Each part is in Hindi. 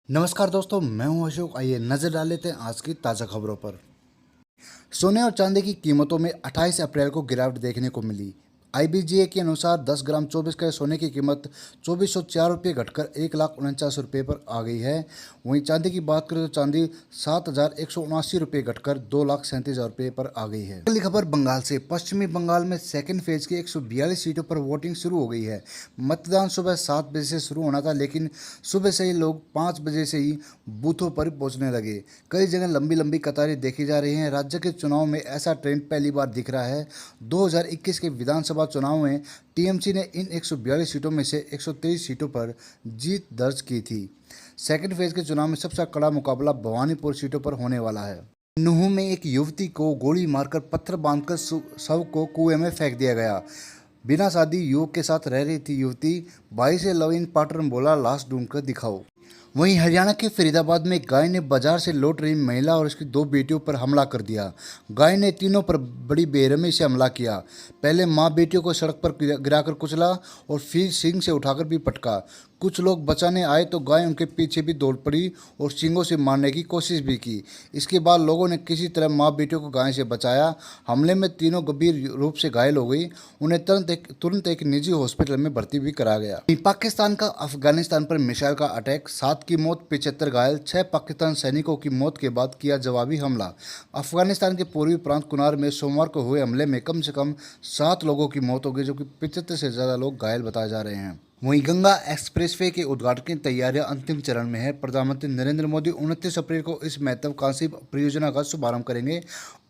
नमस्कार दोस्तों, मैं हूं अशोक। आइए नजर डाल लेते हैं आज की ताज़ा खबरों पर। सोने और चांदी की कीमतों में 28 अप्रैल को गिरावट देखने को मिली। आईबीजीए के अनुसार 10 ग्राम 24 कैरेट सोने की कीमत 2404 रुपये घटकर 1,49,000 रुपये पर आ गई है। वहीं चांदी की बात करें तो चांदी 7,179 रुपये घटकर 2,37,000 रुपये पर आ गई है। अगली खबर बंगाल से। पश्चिमी बंगाल में सेकेंड फेज की 142 सीटों पर वोटिंग शुरू हो गई है। मतदान सुबह 7 बजे से शुरू होना था, लेकिन सुबह से ही लोग 5 बजे से ही बूथों पर पहुंचने लगे। कई जगह लंबी लंबी कतारें देखी जा रही हैं। राज्य के चुनाव में ऐसा ट्रेंड पहली बार दिख रहा है। 2021 के विधानसभा चुनाव में टीएमसी ने इन 142 सीटों में से 123 सीटों पर जीत दर्ज की थी। सेकेंड फेज के चुनाव में सबसे कड़ा मुकाबला भवानीपुर सीटों पर होने वाला है। नूह में एक युवती को गोली मारकर पत्थर बांधकर शव को कुएं में फेंक दिया गया। बिना शादी युवक के साथ रह रही थी युवती। भाई से लव इन पार्टनर बोला लाश ढूंढकर दिखाओ। वहीं हरियाणा के फरीदाबाद में गाय ने बाजार से लौट रही महिला और उसकी 2 बेटियों पर हमला कर दिया। गाय ने तीनों पर बड़ी बेरहमी से हमला किया। पहले मां बेटियों को सड़क पर गिराकर कुचला और फिर सींग से उठाकर भी पटका। कुछ लोग बचाने आए तो गाय उनके पीछे भी दौड़ पड़ी और सींगों से मारने की कोशिश भी की। इसके बाद लोगों ने किसी तरह मां बेटियों को गाय से बचाया। हमले में तीनों गंभीर रूप से घायल हो गई। उन्हें तुरंत एक निजी हॉस्पिटल में भर्ती भी करा गया। पाकिस्तान का अफगानिस्तान पर मिसाइल का अटैक, 7 की मौत, 75 घायल। 6 पाकिस्तान सैनिकों की मौत के बाद किया जवाबी हमला। अफगानिस्तान के पूर्वी प्रांत कुनार में सोमवार को हुए हमले में कम से कम 7 लोगों की मौत हो गई, जबकि 75 से ज़्यादा लोग घायल बताए जा रहे हैं। वहीं गंगा एक्सप्रेसवे के उद्घाटन की तैयारियां अंतिम चरण में है। प्रधानमंत्री नरेंद्र मोदी 29 अप्रैल को इस महत्वाकांक्षी परियोजना का शुभारंभ करेंगे।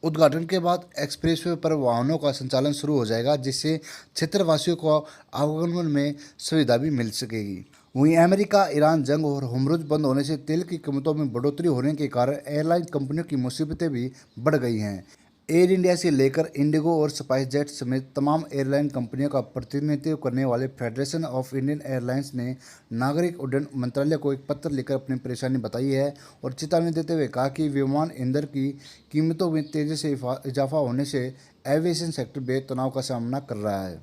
उद्घाटन के बाद एक्सप्रेसवे पर वाहनों का संचालन शुरू हो जाएगा, जिससे क्षेत्रवासियों को आवागमन में सुविधा भी मिल सकेगी। वहीं अमेरिका ईरान जंग और होर्मुज़ बंद होने से तेल की कीमतों में बढ़ोतरी होने के कारण एयरलाइन कंपनियों की मुसीबतें भी बढ़ गई हैं। एयर इंडिया से लेकर इंडिगो और स्पाइस जेट समेत तमाम एयरलाइन कंपनियों का प्रतिनिधित्व करने वाले फेडरेशन ऑफ इंडियन एयरलाइंस ने नागरिक उड्डयन मंत्रालय को एक पत्र लिखकर अपनी परेशानी बताई है और चेतावनी देते हुए कहा कि विमान ईंधन की कीमतों में तेज़ी से इजाफा होने से एविएशन सेक्टर बेतनाव का सामना कर रहा है।